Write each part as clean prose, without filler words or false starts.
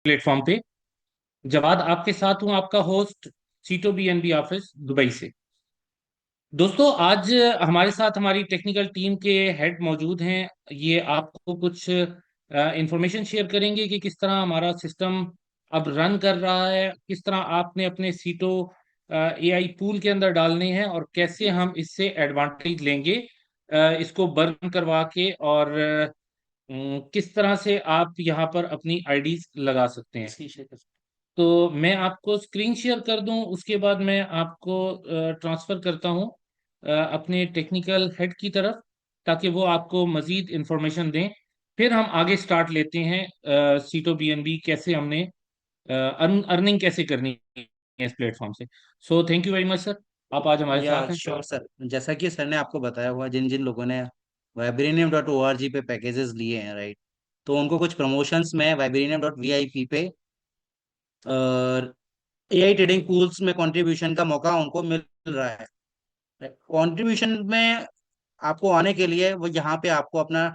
Platform पे। जवाद आपके साथ हूँ, आपका होस्ट सीटो BNB ऑफिस दुबई से। दोस्तों, आज हमारे साथ हमारी टेक्निकल टीम के हेड मौजूद हैं। ये आपको कुछ इंफॉर्मेशन शेयर करेंगे कि किस तरह हमारा सिस्टम अब रन कर रहा है, किस तरह आपने अपने सीटो AI पूल के अंदर डालने हैं और कैसे हम इससे एडवांटेज लेंगे, इसको बर्न करवा के, और किस तरह से आप यहाँ पर अपनी आईडीज लगा सकते हैं। तो मैं आपको स्क्रीन शेयर कर दूं, उसके बाद मैं आपको ट्रांसफ़र करता हूं अपने टेक्निकल हेड की तरफ, ताकि वो आपको मज़ीद इंफॉर्मेशन दें। फिर हम आगे स्टार्ट लेते हैं, सीटो BNB कैसे हमने अर्निंग कैसे करनी है इस प्लेटफॉर्म से। So thank you very much sir, आप आज हमारे या साथ हैं। Sure sir. जैसा कि सर ने आपको बताया हुआ, जिन जिन लोगों ने vibranium.org पे पैकेजेस लिए हैं, राइट, तो उनको कुछ प्रमोशंस में vibranium.vip पे और एआई ट्रेडिंग पूल्स में कंट्रीब्यूशन का मौका उनको मिल रहा है। कंट्रीब्यूशन में आपको आने के लिए वो यहाँ पे आपको अपना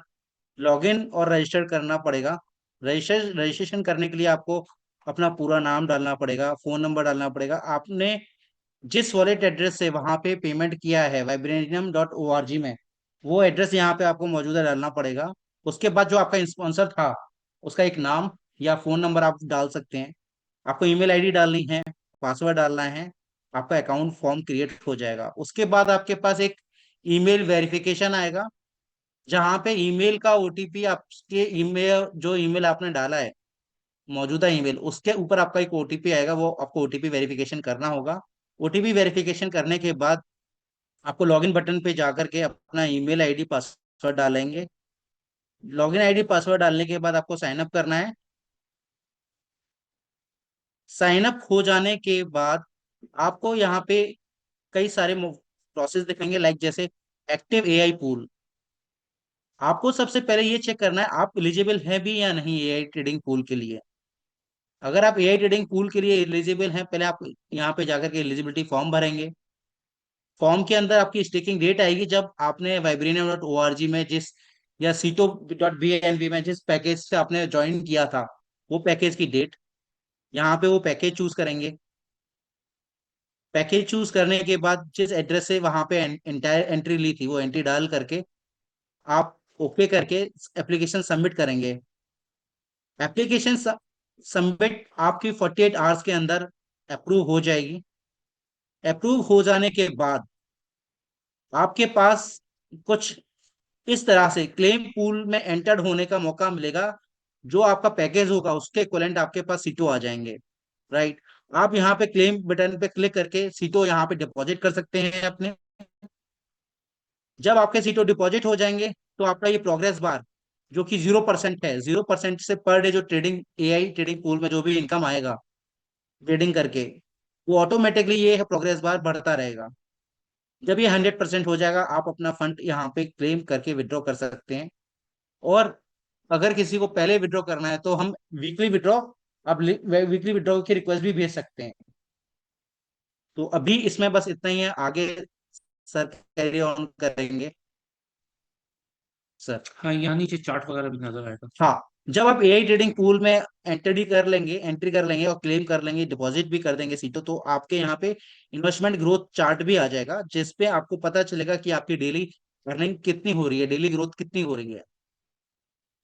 लॉगिन और रजिस्टर करना पड़ेगा। रजिस्ट्रेशन करने के लिए आपको अपना पूरा नाम डालना पड़ेगा, फोन नंबर डालना पड़ेगा। आपने जिस वॉलेट एड्रेस से वहां पे पेमेंट किया है vibranium.org में, वो एड्रेस यहाँ पे आपको मौजूदा डालना पड़ेगा। उसके बाद जो आपका स्पॉन्सर था, उसका एक नाम या फोन नंबर आप डाल सकते हैं। आपको ईमेल आईडी डालनी है, पासवर्ड डालना है, आपका अकाउंट फॉर्म क्रिएट हो जाएगा। उसके बाद आपके पास एक ईमेल वेरिफिकेशन आएगा, जहाँ पे ईमेल का ओटीपी, आपके ईमेल जो ईमेल आपने डाला है, मौजूदा ईमेल, उसके ऊपर आपका एक ओटीपी आएगा। वो आपको ओटीपी वेरिफिकेशन करना होगा। ओटीपी वेरिफिकेशन करने के बाद आपको लॉगिन बटन पे जाकर के अपना ईमेल आईडी पासवर्ड डालेंगे। लॉगिन आईडी पासवर्ड डालने के बाद आपको साइन अप करना है। साइन अप हो जाने के बाद आपको यहाँ पे कई सारे प्रोसेस दिखेंगे, लाइक जैसे एक्टिव एआई पूल। आपको सबसे पहले ये चेक करना है आप एलिजिबल हैं भी या नहीं एआई ट्रेडिंग पूल के लिए। अगर आप एआई ट्रेडिंग पूल के लिए एलिजिबल हैं, पहले आप यहाँ पे जाकर के एलिजिबिलिटी फॉर्म भरेंगे। फॉर्म के अंदर आपकी स्टेकिंग डेट आएगी जब आपने vibranium.org में जिस, या सीटो.bnb में जिस पैकेज से आपने ज्वाइन किया था, वो पैकेज की डेट। यहाँ पे वो पैकेज चूज करेंगे। पैकेज चूज करने के बाद जिस एड्रेस से वहां पे एंटायर एंट्री ली थी, वो एंट्री डाल करके आप ओके करके एप्लीकेशन सबमिट करेंगे। एप्लीकेशन सबमिट आपकी 48 आवर्स के अंदर अप्रूव हो जाएगी। अप्रूव हो जाने के बाद आपके पास कुछ इस तरह से क्लेम पूल में एंटर्ड होने का मौका मिलेगा। जो आपका पैकेज होगा उसके इक्विवेलेंट आपके पास सीटो आ जाएंगे, राइट। आप यहाँ पे क्लेम बटन पे क्लिक करके सीटो यहाँ पे डिपॉजिट कर सकते हैं अपने। जब आपके सीटो डिपॉजिट हो जाएंगे, तो आपका ये प्रोग्रेस बार, जो कि 0% है, 0% से पर डे जो ट्रेडिंग एआई ट्रेडिंग पूल में जो भी इनकम आएगा ट्रेडिंग करके, वो ऑटोमेटिकली ये प्रोग्रेस बार बढ़ता रहेगा। जब ये 100% हो जाएगा, आप अपना फंड यहाँ पे क्लेम करके विड्रॉ कर सकते हैं। और अगर किसी को पहले विड्रॉ करना है, तो हम वीकली विड्रॉ, आप वीकली विड्रॉ की रिक्वेस्ट भी भेज सकते हैं। तो अभी इसमें बस इतना ही है, आगे सर कैरी ऑन करेंगे सर। हाँ, यहाँ नीचे चार्ट वगैरह भी नजर आएगा। हाँ, जब आप एआई ट्रेडिंग पूल में एंट्री कर लेंगे और क्लेम कर लेंगे, डिपॉजिट भी कर देंगे सीटो, तो आपके यहाँ पे इन्वेस्टमेंट ग्रोथ चार्ट भी आ जाएगा, जिसपे आपको पता चलेगा कि आपकी डेली अर्निंग कितनी हो रही है, डेली ग्रोथ कितनी हो रही है।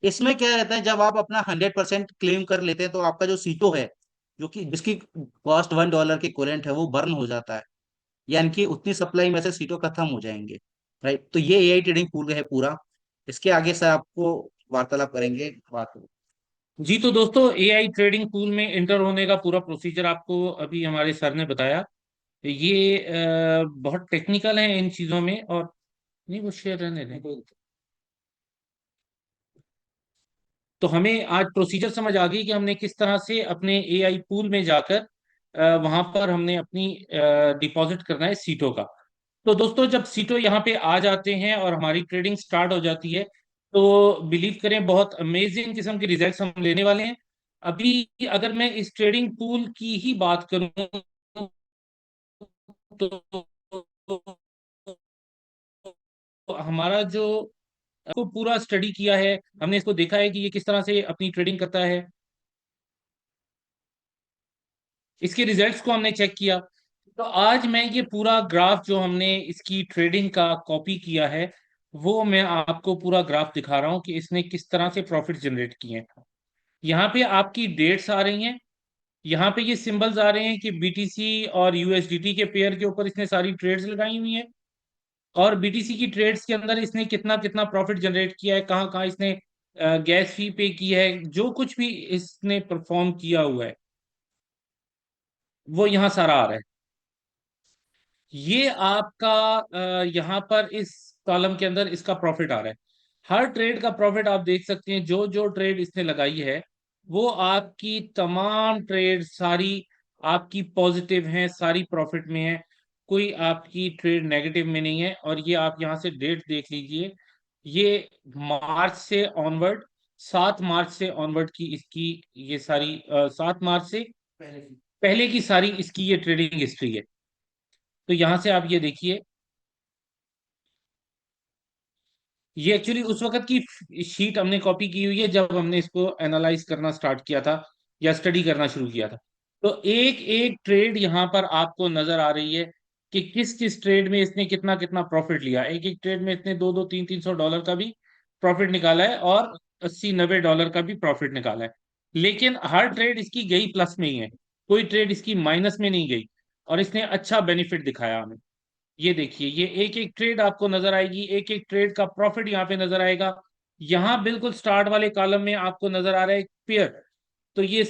इसमें क्या रहता है, जब आप अपना 100% क्लेम कर लेते हैं, तो आपका जो सीटो है, जो कि जिसकी कॉस्ट $1 के इक्विवेलेंट है, वो बर्न हो जाता है। यानी कि उतनी सप्लाई में से सीटो खत्म हो जाएंगे, राइट। तो ये एआई ट्रेडिंग पूल है पूरा। इसके आगे से आपको वार्तालाप करेंगे, बात। जी, तो दोस्तों, AI ट्रेडिंग पूल में इंटर होने का पूरा प्रोसीजर आपको अभी हमारे सर ने बताया। ये बहुत टेक्निकल है इन चीज़ों में, और नहीं, वो शेयर रहने दें। तो हमें आज प्रोसीजर समझ आ गई कि हमने किस तरह से अपने AI पूल में जाकर वहां पर हमने अपनी डिपॉजिट करना है सीटों का। तो दोस्तों, जब सीटों यहाँ पे आ जाते हैं और हमारी ट्रेडिंग स्टार्ट हो जाती है, तो बिलीव करें, बहुत अमेजिंग किस्म के रिजल्ट्स हम लेने वाले हैं। अभी अगर मैं इस ट्रेडिंग पूल की ही बात करूं, तो हमारा जो को पूरा स्टडी किया है, हमने इसको देखा है कि ये किस तरह से अपनी ट्रेडिंग करता है। इसके रिजल्ट्स को हमने चेक किया। तो आज मैं ये पूरा ग्राफ जो हमने इसकी ट्रेडिंग का कॉपी किया है, वो मैं आपको पूरा ग्राफ दिखा रहा हूँ कि इसने किस तरह से प्रॉफिट जनरेट किए हैं। यहाँ पे आपकी डेट्स आ रही हैं, यहाँ पे ये सिंबल्स आ रहे हैं कि बीटीसी और यूएसडीटी के पेयर के ऊपर इसने सारी ट्रेड्स लगाई हुई हैं, और बीटीसी की ट्रेड्स के अंदर इसने कितना कितना प्रॉफिट जनरेट किया है, कहाँ कहाँ इसने गैस फी पे की है, जो कुछ भी इसने परफॉर्म किया हुआ है वो यहाँ सारा आ रहा है। ये आपका यहाँ पर इस कॉलम के अंदर इसका प्रॉफिट आ रहा है। हर ट्रेड का प्रॉफिट आप देख सकते हैं, जो जो ट्रेड इसने लगाई है वो आपकी तमाम ट्रेड सारी आपकी पॉजिटिव हैं, सारी प्रॉफिट में है, कोई आपकी ट्रेड नेगेटिव में नहीं है। और ये आप यहाँ से डेट देख लीजिए, ये मार्च से ऑनवर्ड, 7 मार्च से ऑनवर्ड की इसकी ये सारी 7 मार्च से पहले की सारी इसकी ये ट्रेडिंग हिस्ट्री है। तो यहां से आप ये देखिए, ये एक्चुअली उस वक्त की शीट हमने कॉपी की हुई है जब हमने इसको एनालाइज करना स्टार्ट किया था या स्टडी करना शुरू किया था। तो एक एक ट्रेड यहाँ पर आपको नजर आ रही है कि किस किस ट्रेड में इसने कितना कितना प्रॉफिट लिया। एक एक ट्रेड में इसने दो दो तीन तीन सौ डॉलर का भी प्रॉफिट निकाला है और 80-90 डॉलर का भी प्रॉफिट निकाला है। लेकिन हर ट्रेड इसकी गई प्लस में ही है, कोई ट्रेड इसकी माइनस में नहीं गई, और इसने अच्छा बेनिफिट दिखाया हमें। ये देखिए, ये एक एक ट्रेड आपको नजर आएगी, एक एक ट्रेड का प्रॉफिट यहाँ पे नजर आएगा। यहाँ बिल्कुल स्टार्ट वाले कॉलम में आपको नजर आ रहा है पेयर। तो ये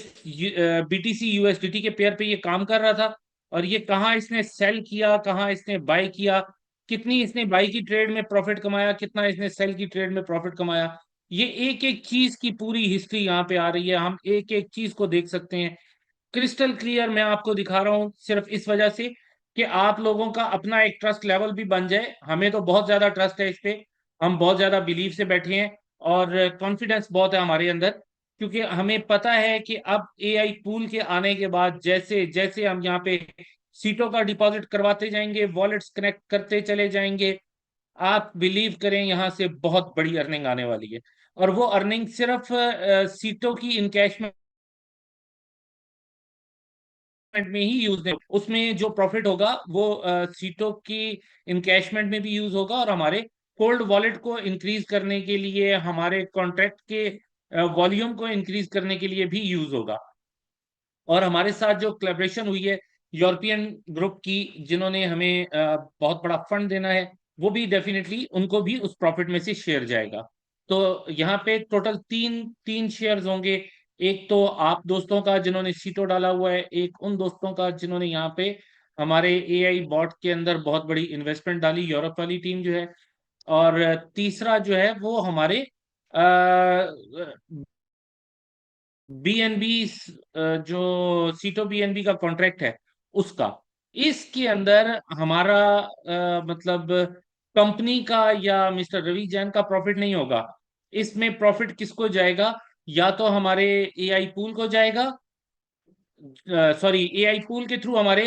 बीटीसी यूएसडीटी के पेयर पे ये काम कर रहा था, और ये कहाँ इसने सेल किया, कहाँ इसने बाय किया, कितनी इसने बाई की ट्रेड में प्रॉफिट कमाया, कितना इसने सेल की ट्रेड में प्रॉफिट कमाया। ये एक एक चीज की पूरी हिस्ट्री यहाँ पे आ रही है, हम एक एक चीज को देख सकते हैं क्रिस्टल क्लियर। मैं आपको दिखा रहा हूं सिर्फ इस वजह से कि आप लोगों का अपना एक ट्रस्ट लेवल भी बन जाए। हमें तो बहुत ज्यादा ट्रस्ट है इस पे, हम बहुत ज्यादा बिलीव से बैठे हैं, और कॉन्फिडेंस बहुत है हमारे अंदर, क्योंकि हमें पता है कि अब एआई पूल के आने के बाद जैसे जैसे हम यहाँ पे सीटों का डिपॉजिट करवाते जाएंगे, वॉलेट्स कनेक्ट करते चले जाएंगे, आप बिलीव करें यहाँ से बहुत बड़ी अर्निंग आने वाली है। और वो अर्निंग सिर्फ सीटों की इनकैशमेंट में ही यूज है, उसमें जो प्रॉफिट होगा वो सीटों की इनकैशमेंट में भी यूज होगा, और हमारे कोल्ड वॉलेट को इंक्रीज करने के लिए, हमारे कॉन्ट्रैक्ट के वॉल्यूम को इंक्रीज करने के लिए भी यूज होगा। और हमारे साथ जो कोलैबोरेशन हुई है यूरोपियन ग्रुप की, जिन्होंने हमें बहुत बड़ा फंड देना है, वो भी डेफिनेटली उनको भी उस प्रॉफिट में से शेयर जाएगा। तो यहाँ पे टोटल तीन तीन शेयर्स होंगे। एक तो आप दोस्तों का जिन्होंने सीटो डाला हुआ है, एक उन दोस्तों का जिन्होंने यहाँ पे हमारे एआई बॉट के अंदर बहुत बड़ी इन्वेस्टमेंट डाली, यूरोप वाली टीम जो है, और तीसरा जो है वो हमारे बीएनबी, जो सीटो बीएनबी का कॉन्ट्रैक्ट है उसका। इसके अंदर हमारा मतलब कंपनी का या मिस्टर रवि जैन का प्रॉफिट नहीं होगा। इसमें प्रॉफिट किसको जाएगा? या तो हमारे एआई पूल को जाएगा, सॉरी, एआई पूल के थ्रू हमारे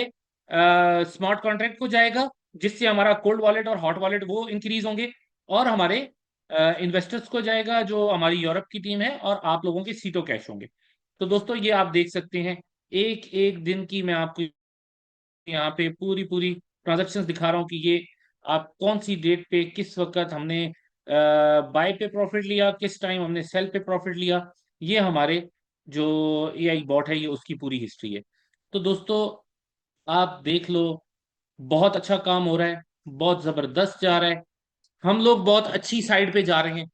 स्मार्ट कॉन्ट्रैक्ट को जाएगा, जिससे हमारा कोल्ड वॉलेट और हॉट वॉलेट वो इंक्रीज होंगे, और हमारे इन्वेस्टर्स को जाएगा जो हमारी यूरोप की टीम है, और आप लोगों के सीटो कैश होंगे। तो दोस्तों ये आप देख सकते हैं, एक एक दिन की मैं आपको यहाँ पे पूरी पूरी ट्रांजेक्शन्स दिखा रहा हूँ कि ये आप कौन सी डेट पे किस वक्त हमने बाय पे प्रॉफिट लिया, किस टाइम हमने सेल पे प्रॉफिट लिया। ये हमारे जो एआई बॉट है ये उसकी पूरी हिस्ट्री है। तो दोस्तों आप देख लो, बहुत अच्छा काम हो रहा है, बहुत जबरदस्त जा रहा है, हम लोग बहुत अच्छी साइड पे जा रहे हैं।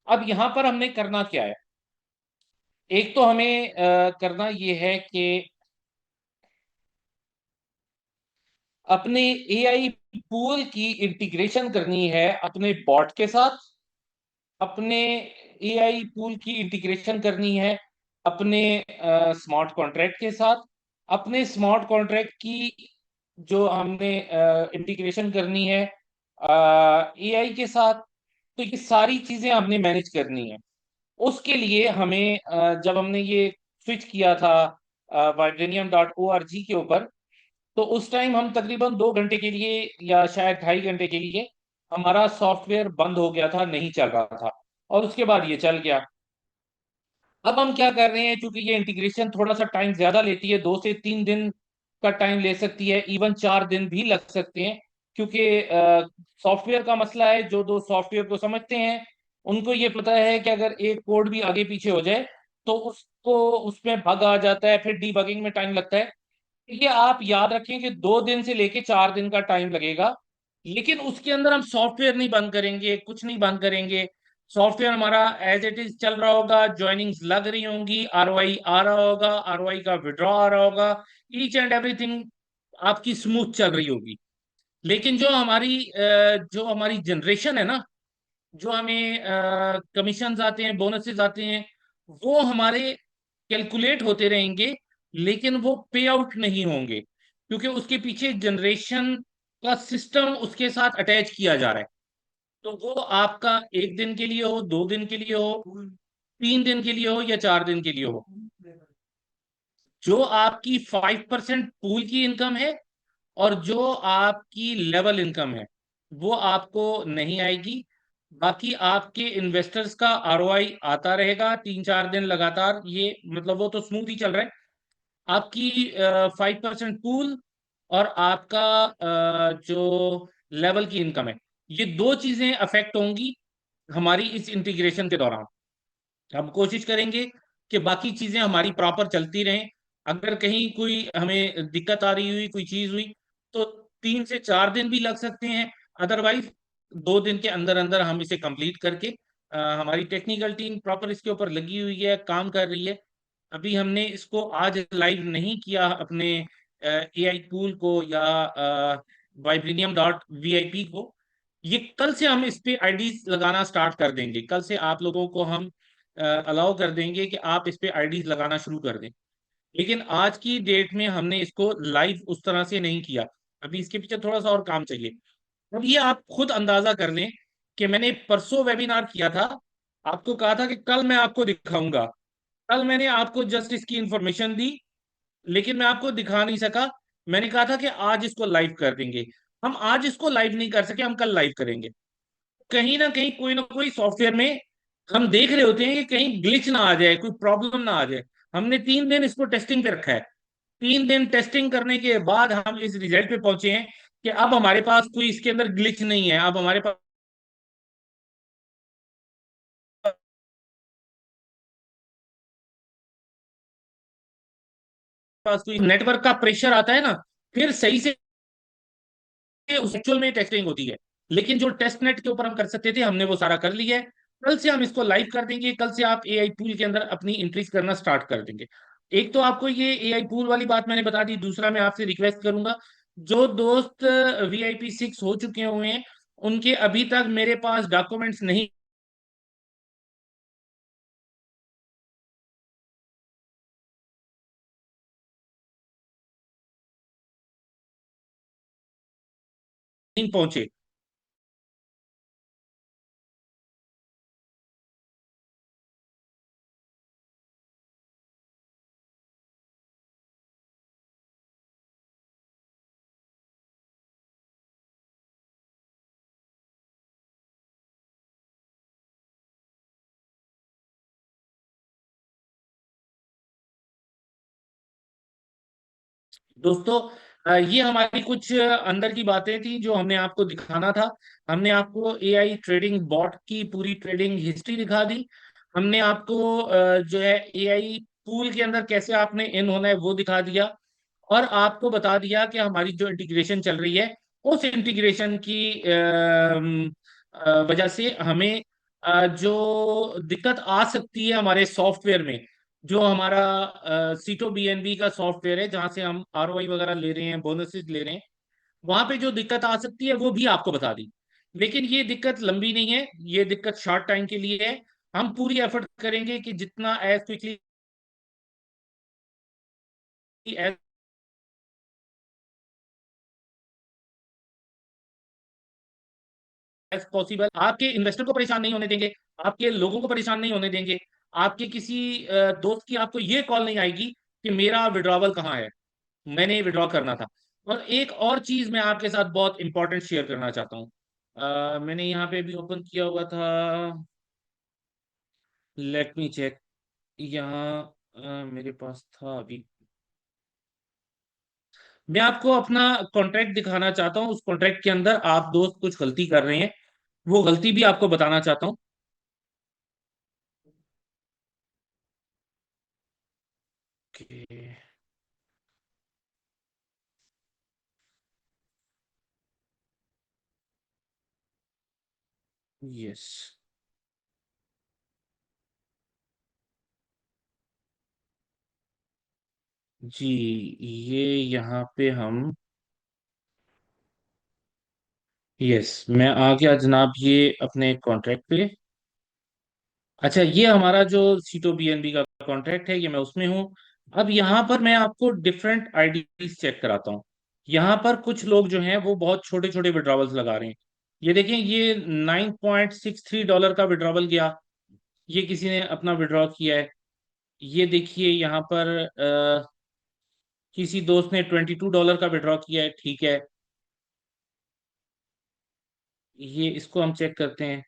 अब यहाँ पर हमने करना क्या है? एक तो हमें करना ये है कि अपने एआई पूल की इंटीग्रेशन करनी है अपने बॉट के साथ, अपने एआई पूल की इंटीग्रेशन करनी है अपने स्मार्ट कॉन्ट्रैक्ट के साथ, अपने स्मार्ट कॉन्ट्रैक्ट की जो हमने इंटीग्रेशन करनी है एआई के साथ। तो ये सारी चीजें हमने मैनेज करनी है। उसके लिए हमें जब हमने ये स्विच किया था vibranium.org के ऊपर, तो उस टाइम हम तकरीबन 2 घंटे के लिए या शायद 2.5 घंटे के लिए हमारा सॉफ्टवेयर बंद हो गया था, नहीं चल रहा था, और उसके बाद ये चल गया। अब हम क्या कर रहे हैं, क्योंकि ये इंटीग्रेशन थोड़ा सा टाइम ज्यादा लेती है, 2 से 3 दिन का टाइम ले सकती है, इवन 4 दिन भी लग सकते हैं। क्योंकि सॉफ्टवेयर का मसला है, जो दो सॉफ्टवेयर को समझते हैं उनको ये पता है कि अगर एक कोड भी आगे पीछे हो जाए तो उसको उसमें बग आ जाता है, फिर डीबगिंग में टाइम लगता है। ये आप याद रखें कि 2 दिन से लेके 4 दिन का टाइम लगेगा। लेकिन उसके अंदर हम सॉफ्टवेयर नहीं बंद करेंगे, कुछ नहीं बंद करेंगे। सॉफ्टवेयर हमारा एज इट इज चल रहा होगा, ज्वाइनिंग्स लग रही होंगी, आरओआई आ रहा होगा, आरओआई का विड्रॉ आ रहा होगा, ईच एंड एवरीथिंग आपकी स्मूथ चल रही होगी। लेकिन जो हमारी जनरेशन है ना, जो हमें कमीशंस आते हैं, बोनसेस आते हैं, वो हमारे कैलकुलेट होते रहेंगे, लेकिन वो पे आउट नहीं होंगे, क्योंकि उसके पीछे जनरेशन का सिस्टम उसके साथ अटैच किया जा रहा है। तो वो आपका 1 दिन के लिए हो, 2 दिन के लिए हो, 3 दिन के लिए हो, या 4 दिन के लिए हो, जो आपकी 5% पूल की इनकम है और जो आपकी लेवल इनकम है, वो आपको नहीं आएगी। बाकी आपके इन्वेस्टर्स का आरओआई आता रहेगा 3-4 दिन लगातार, ये मतलब वो तो स्मूथ ही चल रहा है। आपकी 5% पूल और आपका जो लेवल की इनकम है, ये दो चीजें अफेक्ट होंगी हमारी इस इंटीग्रेशन के दौरान। हम कोशिश करेंगे कि बाकी चीजें हमारी प्रॉपर चलती रहें। अगर कहीं कोई हमें दिक्कत आ रही हुई, कोई चीज हुई, तो 3 से 4 दिन भी लग सकते हैं। अदरवाइज 2 दिन के अंदर अंदर हम इसे कंप्लीट करके, हमारी टेक्निकल टीम प्रॉपर इसके ऊपर लगी हुई है, काम कर रही है। अभी हमने इसको आज लाइव नहीं किया अपने एआई टूल को या Vibranium.vip को। ये कल से हम इस पे आईडीज लगाना स्टार्ट कर देंगे। कल से आप लोगों को हम अलाउ कर देंगे कि आप इस पे आईडीज लगाना शुरू कर दें। लेकिन आज की डेट में हमने इसको लाइव उस तरह से नहीं किया। अभी इसके पीछे थोड़ा सा और काम चाहिए। अब ये आप खुद अंदाजा कर लें कि मैंने परसों वेबिनार किया था, आपको कहा था कि कल मैं आपको दिखाऊंगा। कल मैंने आपको जस्ट इसकी इंफॉर्मेशन दी, लेकिन मैं आपको दिखा नहीं सका। मैंने कहा था कि आज इसको लाइव कर देंगे। हम आज इसको लाइव नहीं कर सके, हम कल लाइव करेंगे। कहीं ना कोई सॉफ्टवेयर में हम देख रहे होते हैं कि कहीं ग्लिच ना आ जाए, कोई प्रॉब्लम ना आ जाए। हमने 3 दिन इसको टेस्टिंग पे रखा है। 3 दिन टेस्टिंग करने के बाद हम इस रिजल्ट पे पहुंचे हैं कि अब हमारे पास कोई इसके अंदर ग्लिच नहीं है। अब हमारे पास कोई नेटवर्क का प्रेशर आता है ना, फिर सही से उस एक्चुअल में टेस्टिंग होती है। लेकिन जो टेस्ट नेट के ऊपर हम कर सकते थे, हमने वो सारा कर लिया है। कल से हम इसको लाइव कर देंगे। कल से आप एआई पूल के अंदर अपनी एंट्रीज करना स्टार्ट कर देंगे। एक तो आपको ये एआई पूल वाली बात मैंने बता दी। दूसरा, मैं आपसे रिक्वेस्ट करूंगा, जो दोस्त VIP 6 हो चुके हुए हैं, उनके अभी तक मेरे पास डॉक्यूमेंट्स नहीं पहुंचे। दोस्तों, ये हमारी कुछ अंदर की बातें थी जो हमने आपको दिखाना था। हमने आपको एआई ट्रेडिंग बॉट की पूरी ट्रेडिंग हिस्ट्री दिखा दी। हमने आपको जो है एआई पूल के अंदर कैसे आपने इन होना है वो दिखा दिया। और आपको बता दिया कि हमारी जो इंटीग्रेशन चल रही है, उस इंटीग्रेशन की वजह से हमें जो दिक्कत आ सकती है हमारे सॉफ्टवेयर में, जो हमारा सीटो बीएनबी का सॉफ्टवेयर है, जहां से हम आरओआई वगैरह ले रहे हैं, बोनसेस ले रहे हैं, वहां पे जो दिक्कत आ सकती है वो भी आपको बता दी। लेकिन ये दिक्कत लंबी नहीं है, ये दिक्कत शॉर्ट टाइम के लिए है। हम पूरी एफर्ट करेंगे कि जितना as quickly as as possible आपके इन्वेस्टर को परेशान नहीं होने देंगे, आपके लोगों को परेशान नहीं होने देंगे। आपके किसी दोस्त की आपको ये कॉल नहीं आएगी कि मेरा विड्रॉवल कहाँ है, मैंने विड्रॉ करना था। और एक और चीज मैं आपके साथ बहुत इंपॉर्टेंट शेयर करना चाहता हूँ। मैंने यहाँ पे भी ओपन किया हुआ था, लेट मी चेक। यहाँ मेरे पास था अभी। मैं आपको अपना कॉन्ट्रैक्ट दिखाना चाहता हूँ। उस कॉन्ट्रैक्ट के अंदर आप दोस्त कुछ गलती कर रहे हैं, वो गलती भी आपको बताना चाहता हूँ। यस जी, ये यहाँ पे हम, यस मैं आ गया जनाब ये अपने कॉन्ट्रैक्ट पे। अच्छा, ये हमारा जो सीटो बीएनबी का कॉन्ट्रैक्ट है, ये मैं उसमें हूँ। अब यहाँ पर मैं आपको डिफरेंट आईडीज चेक कराता हूँ। यहाँ पर कुछ लोग जो हैं वो बहुत छोटे छोटे विड्रॉवल्स लगा रहे हैं। ये देखें, ये $9.63 का विड्रॉवल गया, ये किसी ने अपना विड्रॉ किया है। ये देखिए यहाँ पर किसी दोस्त ने $22 का विड्रॉ किया है, ठीक है। ये इसको हम चेक करते हैं,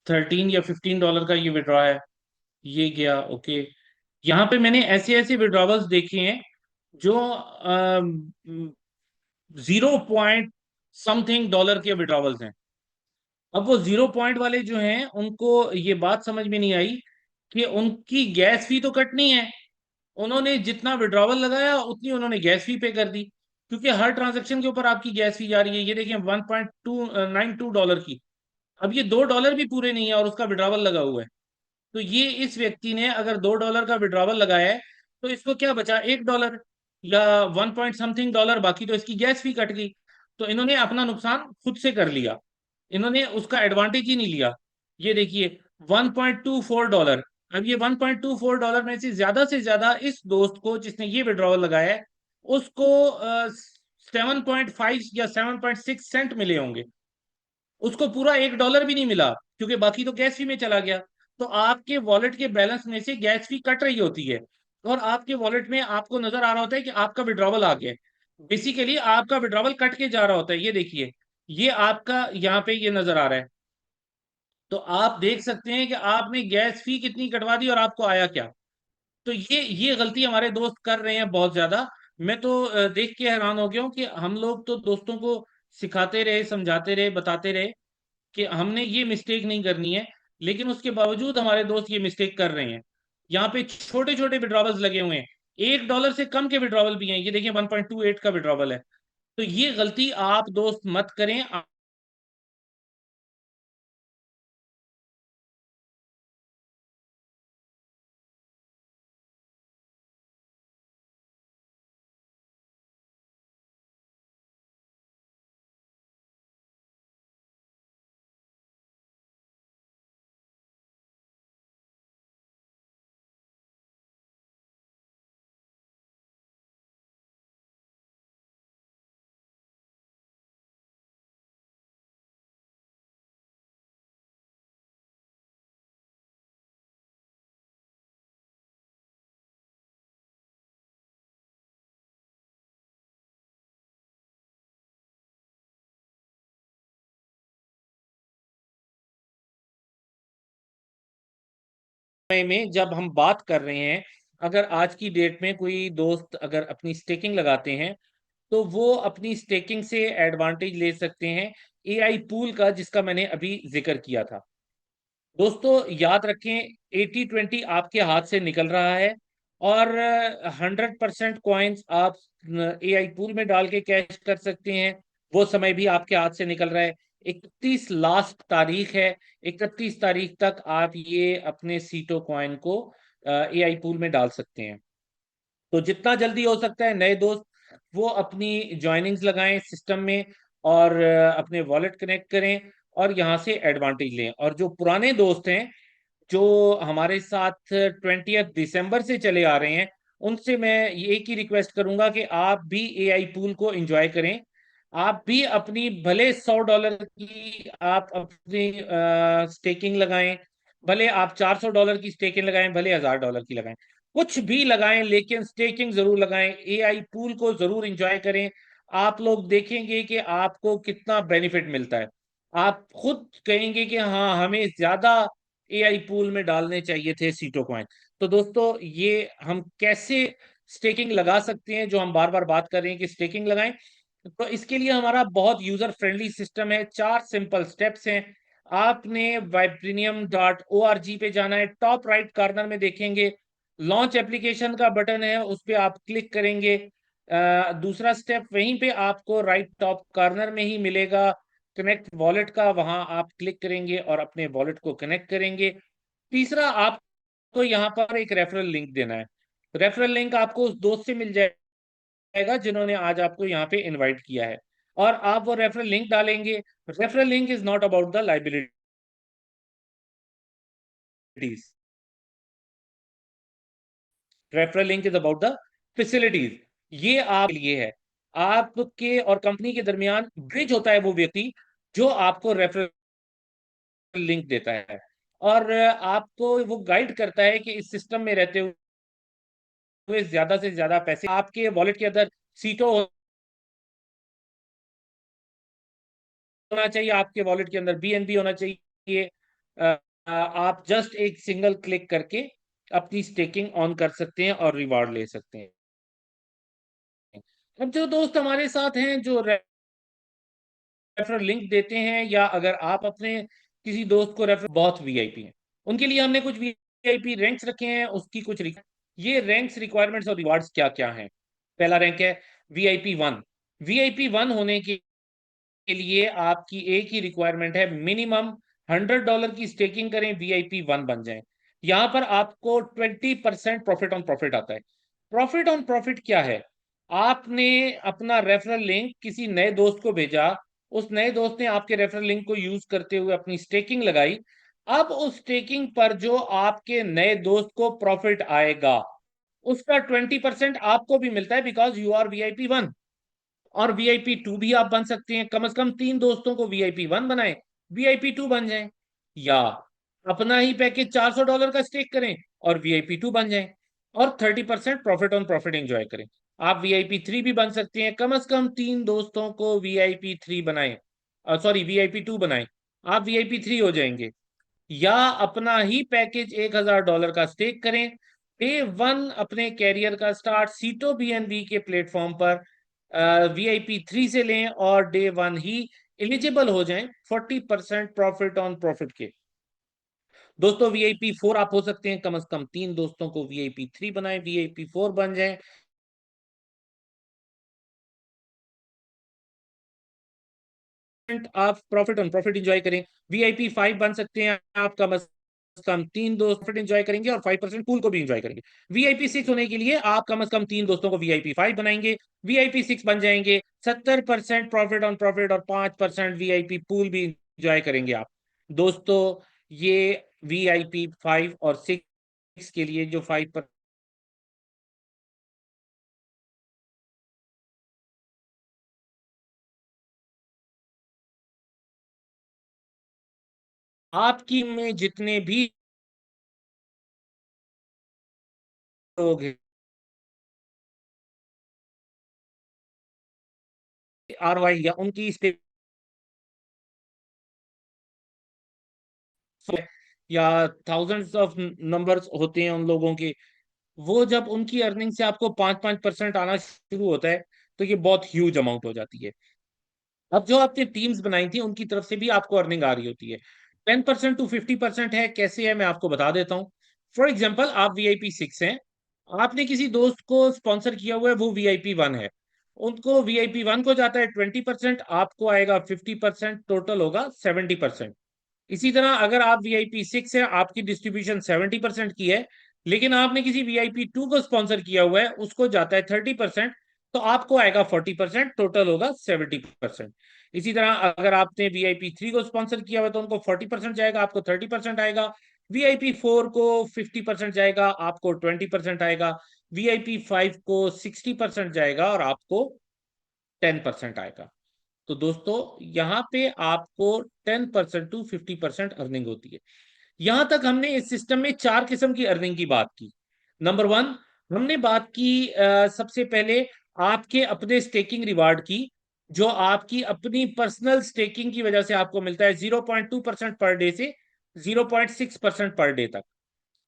13 या 15 डॉलर का ये विड्रॉ है, ये गया, ओके। यहाँ पे मैंने ऐसे ऐसे विड्रॉवल्स देखे हैं जो 0 पॉइंट समथिंग डॉलर के विड्रॉवल्स हैं। अब वो 0 पॉइंट वाले जो हैं उनको ये बात समझ में नहीं आई कि उनकी गैस फी तो कटनी है। उन्होंने जितना विड्रॉवल लगाया उतनी उन्होंने गैस फी पे कर दी, क्योंकि हर ट्रांजेक्शन के ऊपर आपकी गैस फी जा रही है। ये देखिए, 1.292 डॉलर की। अब ये $2 भी पूरे नहीं है और उसका विड्रॉवल लगा हुआ है। तो ये इस व्यक्ति ने अगर $2 का विड्रॉवल लगाया है, तो इसको क्या बचा, $1 या 1 पॉइंट समथिंग डॉलर, बाकी तो इसकी गैस फी कट गई। तो इन्होंने अपना नुकसान खुद से कर लिया, इन्होंने उसका एडवांटेज ही नहीं लिया। ये देखिए, $1.24। अब ये $1.24 में से ज्यादा इस दोस्त को जिसने ये विड्रॉवल लगाया है, उसको 7.5 या 7.6 सेंट मिले होंगे। उसको पूरा $1 भी नहीं मिला, क्योंकि बाकी तो गैस फी में चला गया। तो आपके वॉलेट के बैलेंस में से गैस फी कट रही होती है, और आपके वॉलेट में आपको नजर आ रहा होता है कि आपका विड्रॉवल आ गया है। बेसिकली आपका विड्रॉवल कट के जा रहा होता है। ये देखिए, ये आपका यहाँ पे ये नजर आ रहा है। तो आप देख सकते हैं कि आपने गैस फी कितनी कटवा दी और आपको आया क्या। तो ये गलती हमारे दोस्त कर रहे हैं बहुत ज्यादा। मैं तो देख के हैरान हो गया हूँ कि हम लोग तो दोस्तों को सिखाते रहे, समझाते रहे, बताते रहे कि हमने ये मिस्टेक नहीं करनी है, लेकिन उसके बावजूद हमारे दोस्त ये मिस्टेक कर रहे हैं। यहाँ पे छोटे छोटे विड्रॉवल्स लगे हुए हैं, $1 से कम के विड्रॉवल भी हैं। ये देखिए, 1.28 का विड्रॉवल है। तो ये गलती आप दोस्त मत करें। समय में जब हम बात कर रहे हैं, अगर आज की डेट में कोई दोस्त अगर अपनी स्टेकिंग लगाते हैं, तो वो अपनी स्टेकिंग से एडवांटेज ले सकते हैं एआई पूल का, जिसका मैंने अभी जिक्र किया था। दोस्तों याद रखें, 80-20 आपके हाथ से निकल रहा है, और 100% कॉइन्स आप एआई पूल में डाल के कैश कर सकते हैं। वो समय भी आपके हाथ से निकल रहा है। 31 लास्ट तारीख है, 31 तारीख तक आप ये अपने सीटो कॉइन को एआई पूल में डाल सकते हैं। तो जितना जल्दी हो सकता है नए दोस्त वो अपनी ज्वाइनिंग्स लगाएं सिस्टम में, और अपने वॉलेट कनेक्ट करें, और यहाँ से एडवांटेज लें। और जो पुराने दोस्त हैं जो हमारे साथ 20 दिसंबर से चले आ रहे हैं, उनसे मैं ये एक ही रिक्वेस्ट करूंगा कि आप भी एआई पूल को एंजॉय करें। आप भी अपनी भले $100 की आप अपनी स्टेकिंग लगाएं, भले आप $400 की स्टेकिंग लगाएं, भले $1000 की लगाएं, कुछ भी लगाएं, लेकिन स्टेकिंग जरूर लगाएं। एआई पूल को जरूर एंजॉय करें। आप लोग देखेंगे कि आपको कितना बेनिफिट मिलता है। आप खुद कहेंगे कि हाँ, हमें ज्यादा एआई पूल में डालने चाहिए थे सीटो कॉइन। तो दोस्तों, ये हम कैसे स्टेकिंग लगा सकते हैं, जो हम बार बार बात कर रहे हैं कि स्टेकिंग लगाएं। तो इसके लिए हमारा बहुत यूजर फ्रेंडली सिस्टम है, 4 सिंपल स्टेप्स हैं। आपने vibranium.org पे जाना है, टॉप राइट कॉर्नर में देखेंगे लॉन्च एप्लीकेशन का बटन है, उस पर आप क्लिक करेंगे। दूसरा स्टेप वहीं पे आपको राइट टॉप कॉर्नर में ही मिलेगा, कनेक्ट वॉलेट का, वहां आप क्लिक करेंगे और अपने वॉलेट को कनेक्ट करेंगे। तीसरा, आपको यहाँ पर एक रेफरल लिंक देना है। रेफरल लिंक आपको उस दोस्त से मिल जाएगा जिन्होंने आज आपको यहाँ पे इनवाइट किया है, और आप वो रेफरल लिंक डालेंगे। Referral link is not about the liabilities, referral link is about the facilities. ये आप लिए है, आपके और कंपनी के दरमियान ब्रिज होता है वो व्यक्ति जो आपको रेफरल लिंक देता है, और आपको वो गाइड करता है कि इस सिस्टम में रहते हुए ज्यादा से ज्यादा पैसे आपके वॉलेट के अंदर सीटों होना चाहिए, आपके वॉलेट के अंदर बीएनबी होना चाहिए। आप जस्ट एक सिंगल क्लिक करके अपनी स्टेकिंग ऑन कर सकते हैं और रिवार्ड ले सकते हैं। अब जो दोस्त हमारे साथ हैं जो रेफरल लिंक देते हैं, या अगर आप अपने किसी दोस्त को रेफर, बहुत वीआईपी हैं, उनके लिए हमने कुछ वीआईपी रैंक्स रखे हैं, उसकी कुछ ये रैंक्स, रिक्वायरमेंट्स और रिवार्ड्स क्या क्या हैं। पहला रैंक है वीआईपी 1। वीआईपी 1 होने के लिए आपकी एक ही रिक्वायरमेंट है, मिनिमम $100 की स्टेकिंग करें, वीआईपी 1 बन जाए। यहां पर आपको 20% प्रॉफिट ऑन प्रॉफिट आता है। प्रॉफिट ऑन प्रॉफिट क्या है? आपने अपना रेफरल लिंक किसी नए दोस्त को भेजा, उस नए दोस्त ने आपके रेफरल लिंक को यूज करते हुए अपनी स्टेकिंग लगाई। अब उस स्टेकिंग पर जो आपके नए दोस्त को प्रॉफिट आएगा, उसका 20% आपको भी मिलता है, बिकॉज यू आर वीआईपी 1। और वीआईपी 2 भी आप बन सकते हैं, कम से कम 3 दोस्तों को वीआईपी 1 बनाए, वीआईपी 2 बन जाए, या अपना ही पैकेज $400 का स्टेक करें और वीआईपी 2 बन जाए, और 30% प्रॉफिट ऑन प्रॉफिट एंजॉय करें। आप वीआईपी 3 भी बन सकते हैं, कम से कम 3 दोस्तों को वीआईपी 3 बनाए, सॉरी वीआईपी 2 बनाए, आप वीआईपी 3 हो जाएंगे। या अपना ही पैकेज $1000 का स्टेक करें, डे 1 अपने कैरियर का स्टार्ट सीटो बीएनबी के प्लेटफॉर्म पर वीआईपी 3 से लें, और डे 1 ही एलिजिबल हो जाएं 40% प्रॉफिट ऑन प्रॉफिट के। दोस्तों वीआईपी 4 आप हो सकते हैं, कम से कम 3 दोस्तों को वीआईपी 3 बनाए, वीआईपी 4 बन जाए, आप प्रॉफिट ऑन प्रॉफिट इंजॉय करें। वीआईपी 5 बन सकते हैं आप, कम से कम 3 दोस्त प्रॉफिट इंजॉय करेंगे और 5% पूल को भी इंजॉय करेंगे। वीआईपी 6 होने के लिए आप कम से कम 3 दोस्तों को वीआईपी 5 बनाएंगे, वीआईपी 6 बन जाएंगे, 70% प्रॉफिट ऑन प्रॉफिट और 5% वीआईपी पूल भी इंजॉय करेंगे आप। दोस्तों ये वीआईपी 5 और 6 के लिए जो 5 आपकी में जितने भी लोग हैं आरवाई या उनकी या थाउजेंड्स ऑफ नंबर्स होते हैं उन लोगों के, वो जब उनकी अर्निंग से आपको 5-5% आना शुरू होता है, तो ये बहुत ह्यूज अमाउंट हो जाती है। अब जो आपने टीम्स बनाई थी उनकी तरफ से भी आपको अर्निंग आ रही होती है। 10% to 50% है, कैसे है मैं आपको बता देता हूँ। फॉर एग्जाम्पल, आप वीआईपी 6 हैं, आपने किसी दोस्त को स्पॉन्सर किया हुआ है, वो वीआईपी 1 है, उनको वीआईपी 1 को जाता है 20%, आपको आएगा 50%, टोटल होगा 70%। इसी तरह अगर आप वीआईपी 6 है, आपकी डिस्ट्रीब्यूशन 70% की है, लेकिन आपने किसी वीआईपी 2 को स्पॉन्सर किया हुआ है, उसको जाता है 30%, तो आपको आएगा 40%, टोटल होगा 70%। इसी तरह अगर आपने वीआईपी 3 को स्पॉन्सर किया हुआ है, तो उनको 40% जाएगा, आपको 30% आएगा। वीआईपी 4 को 50% जाएगा, आपको 20% आएगा। वीआईपी 5 को 60% जाएगा और आपको 10% आएगा। तो दोस्तों यहाँ पे आपको 10% to 50% अर्निंग होती है। यहां तक हमने इस सिस्टम में 4 किस्म की अर्निंग की बात की। नंबर 1, हमने बात की सबसे पहले आपके अपने स्टेकिंग रिवार्ड की, जो आपकी अपनी पर्सनल स्टेकिंग की वजह से आपको मिलता है 0.2% पर डे से 0.6% पर डे तक।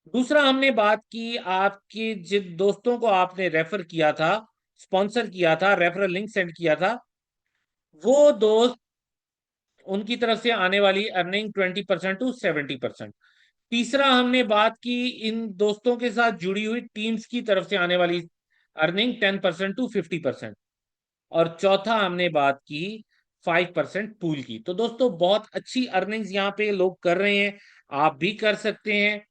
दूसरा हमने बात की आपके जिन दोस्तों को आपने रेफर किया था, स्पॉन्सर किया था, रेफरल लिंक सेंड किया था, वो दोस्त, उनकी तरफ से आने वाली अर्निंग 20% टू 70%। तीसरा हमने बात की इन दोस्तों के साथ जुड़ी हुई टीम्स की तरफ से आने वाली अर्निंग 10% टू 50%। और चौथा हमने बात की 5% पूल की। तो दोस्तों बहुत अच्छी अर्निंग्स यहाँ पे लोग कर रहे हैं, आप भी कर सकते हैं,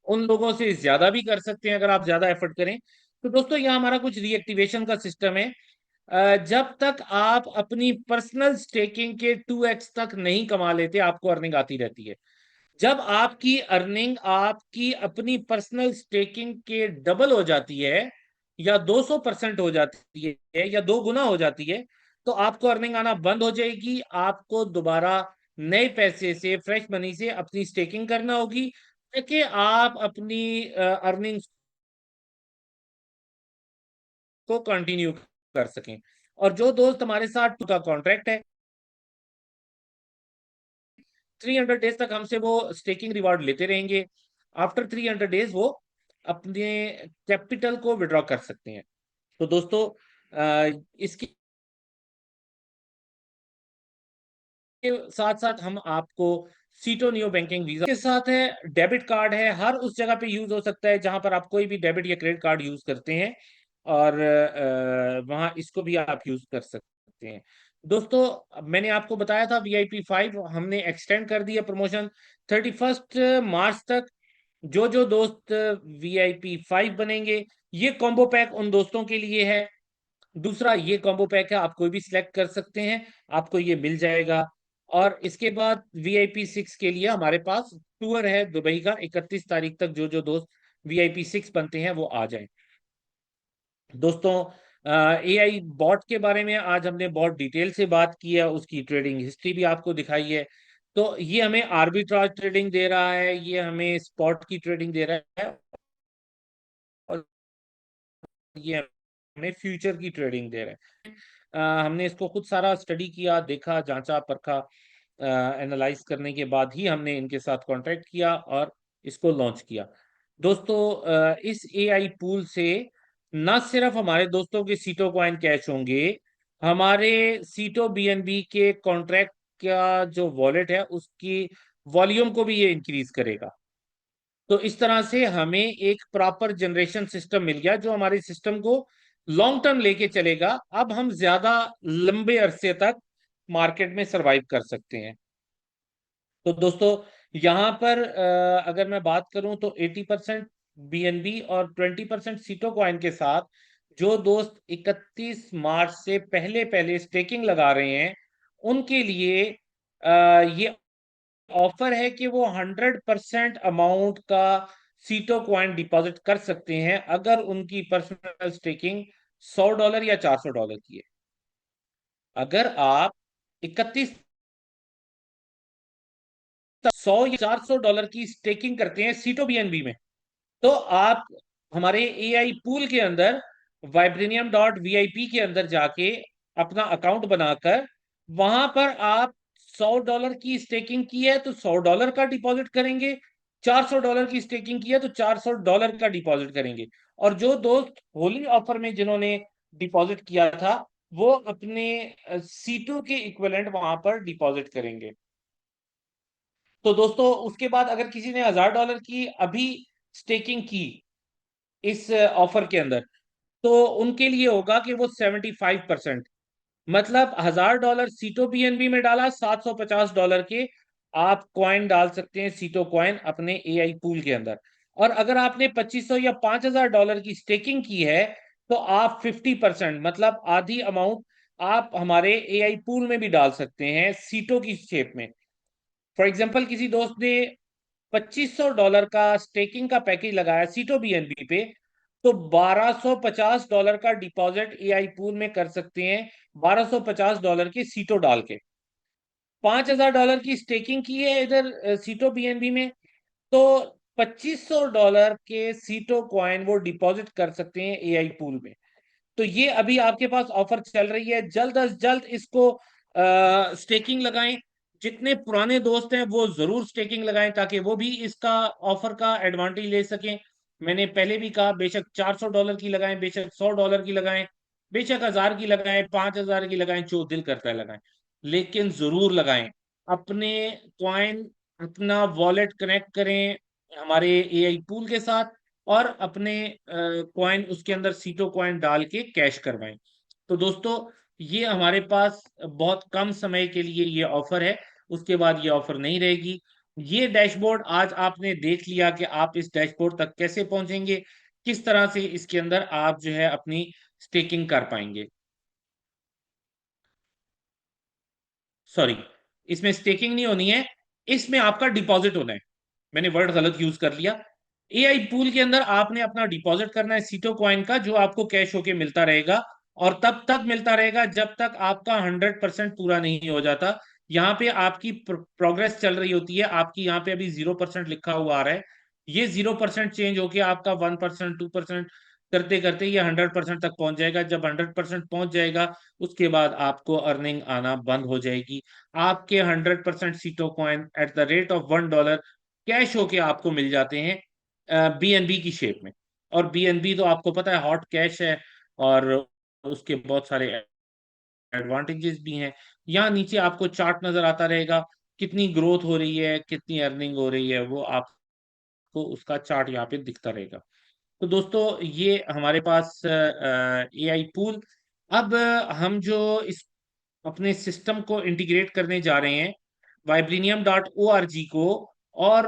उन लोगों से ज्यादा भी कर सकते हैं अगर आप ज्यादा एफर्ट करें। तो दोस्तों यहाँ हमारा कुछ रीएक्टिवेशन का सिस्टम है। जब तक आप अपनी पर्सनल स्टेकिंग के 2x तक नहीं कमा लेते, आपको अर्निंग आती रहती है। जब आपकी अर्निंग आपकी अपनी पर्सनल स्टेकिंग के डबल हो जाती है, या 200% हो जाती है, या 2 गुना हो जाती है, तो आपको अर्निंग आना बंद हो जाएगी। आपको दोबारा नए पैसे से, फ्रेश मनी से अपनी स्टेकिंग करना होगी, ताकि आप अपनी अर्निंग्स को कंटिन्यू कर सकें। और जो दोस्त हमारे साथ का कॉन्ट्रैक्ट है, 300 डेज तक हमसे वो स्टेकिंग रिवार्ड लेते रहेंगे। आफ्टर 300 डेज वो अपने कैपिटल को विड्रॉ कर सकते हैं। तो दोस्तों इसके साथ साथ हम आपको सीटो नियो बैंकिंग वीजा के साथ है, डेबिट कार्ड है, हर उस जगह पे यूज हो सकता है जहां पर आप कोई भी डेबिट या क्रेडिट कार्ड यूज करते हैं, और वहां इसको भी आप यूज कर सकते हैं। दोस्तों मैंने आपको बताया था VIP 5 हमने एक्सटेंड कर दिया प्रमोशन 31 मार्च तक। जो जो दोस्त VIP 5 बनेंगे, ये कॉम्बो पैक उन दोस्तों के लिए है। दूसरा ये कॉम्बो पैक है, आप कोई भी सिलेक्ट कर सकते हैं, आपको ये मिल जाएगा। और इसके बाद VIP 6 के लिए हमारे पास टूर है दुबई का 31 तारीख तक। जो जो दोस्त VIP 6 बनते हैं वो आ जाएं। दोस्तों AI बॉट के बारे में आज हमने बहुत डिटेल से बात की है, उसकी ट्रेडिंग हिस्ट्री भी आपको दिखाई है। तो ये हमें आर्बिट्राज ट्रेडिंग दे रहा है, ये हमें स्पॉट की ट्रेडिंग दे रहा है, और ये हमें फ्यूचर की ट्रेडिंग दे रहा है। हमने इसको खुद सारा स्टडी किया, देखा, जांचा, परखा, एनालाइज करने के बाद ही हमने इनके साथ कांटेक्ट किया और इसको लॉन्च किया। दोस्तों इस AI पूल से न सिर्फ हमारे दोस्तों के सीटो कॉइन कैश होंगे, हमारे सीटो BNB के कॉन्ट्रैक्ट का जो वॉलेट है उसकी वॉल्यूम को भी ये इंक्रीज करेगा। तो इस तरह से हमें एक प्रॉपर जनरेशन सिस्टम मिल गया जो हमारे सिस्टम को लॉन्ग टर्म लेके चलेगा। अब हम ज्यादा लंबे अरसे तक मार्केट में सरवाइव कर सकते हैं। तो दोस्तों यहाँ पर अगर मैं बात करूं तो 80% BNB और 20% सीटो कॉइन के साथ जो दोस्त 31 मार्च से पहले पहले स्टेकिंग लगा रहे हैं, उनके लिए ये ऑफर है कि वो 100% अमाउंट का सीटो कॉइन डिपॉजिट कर सकते हैं अगर उनकी पर्सनल स्टेकिंग $100 या $400 की है। अगर आप 100 या $400 की स्टेकिंग करते हैं सीटो BNB में, तो आप हमारे AI पूल के अंदर Vibranium.VIP के अंदर जाके अपना अकाउंट बनाकर वहां पर आप $100 की स्टेकिंग की है तो $100 का डिपॉजिट करेंगे, $400 की स्टेकिंग की है तो $400 का डिपॉजिट करेंगे। और जो दोस्त होली ऑफर में जिन्होंने डिपॉजिट किया था, वो अपने सीटों के इक्विवेलेंट वहां पर डिपॉजिट करेंगे। तो दोस्तों उसके बाद अगर किसी ने $1000 की अभी स्टेकिंग की इस ऑफर के अंदर, तो उनके लिए होगा कि वो 75%, मतलब $1000 सीटो BNB में डाला, $750 के आप कॉइन डाल सकते हैं सीटो कॉइन अपने AI पूल के अंदर। और अगर आपने 2500 या $5000 की स्टेकिंग की है, तो आप 50%, मतलब आधी अमाउंट आप हमारे AI पूल में भी डाल सकते हैं सीटो की शेप में। फॉर एग्जाम्पल किसी दोस्त ने $2500 का स्टेकिंग का पैकेज लगाया सीटो BNB पे, तो $1250 का डिपॉजिट AI पूल में कर सकते हैं, $1250 के सीटो डाल के। $5000 की स्टेकिंग की है इधर सीटो BNB में, तो $2500 के सीटो कॉइन वो डिपॉजिट कर सकते हैं AI पूल में। तो ये अभी आपके पास ऑफर चल रही है, जल्द अज जल्द इसको स्टेकिंग लगाएं। जितने पुराने दोस्त हैं वो जरूर स्टेकिंग लगाएं ताकि वो भी इसका ऑफर का एडवांटेज ले सकें। मैंने पहले भी कहा, बेशक $400 की लगाएं, बेशक $100 की लगाएं, बेशक 1000 की लगाएं, 5000 की लगाएं, जो दिल करता है लगाएं, लेकिन जरूर लगाएं। अपने कॉइन, अपना वॉलेट कनेक्ट करें हमारे एआई पूल के साथ, और अपने कॉइन उसके अंदर सीटो कॉइन डाल के कैश करवाएं। तो दोस्तों, ये हमारे पास बहुत कम समय के लिए ये ऑफर है, उसके बाद ये ऑफर नहीं रहेगी। ये डैशबोर्ड आज आपने देख लिया कि आप इस डैशबोर्ड तक कैसे पहुंचेंगे, किस तरह से इसके अंदर आप जो है अपनी स्टेकिंग कर पाएंगे। सॉरी, इसमें स्टेकिंग नहीं होनी है, इसमें आपका डिपॉजिट होना है। मैंने वर्ड गलत यूज कर लिया। एआई पूल के अंदर आपने अपना डिपॉजिट करना है सीटो कॉइन का, जो आपको कैश होके मिलता रहेगा, और तब तक मिलता रहेगा जब तक आपका 100% पूरा नहीं हो जाता। यहाँ पे आपकी प्रोग्रेस चल रही होती है, आपकी यहाँ पे अभी 0% लिखा हुआ आ रहा है। ये 0% चेंज होके आपका 1%, 2% करते करते ये 100% तक पहुंच जाएगा। जब 100% पहुंच जाएगा, उसके बाद आपको अर्निंग आना बंद हो जाएगी। आपके 100% सीटो coin at the rate of $1 cash होके आपको मिल जाते हैं बीएनबी की शेप में। और बीएनबी तो आपको पता है हॉट कैश है, और उसके बहुत सारे एडवांटेजेस भी हैं। यहाँ नीचे आपको चार्ट नजर आता रहेगा, कितनी ग्रोथ हो रही है, कितनी अर्निंग हो रही है, वो आपको उसका चार्ट यहाँ पे दिखता रहेगा। तो दोस्तों, ये हमारे पास एआई पूल। अब हम जो इस अपने सिस्टम को इंटीग्रेट करने जा रहे हैं, vibranium.org को और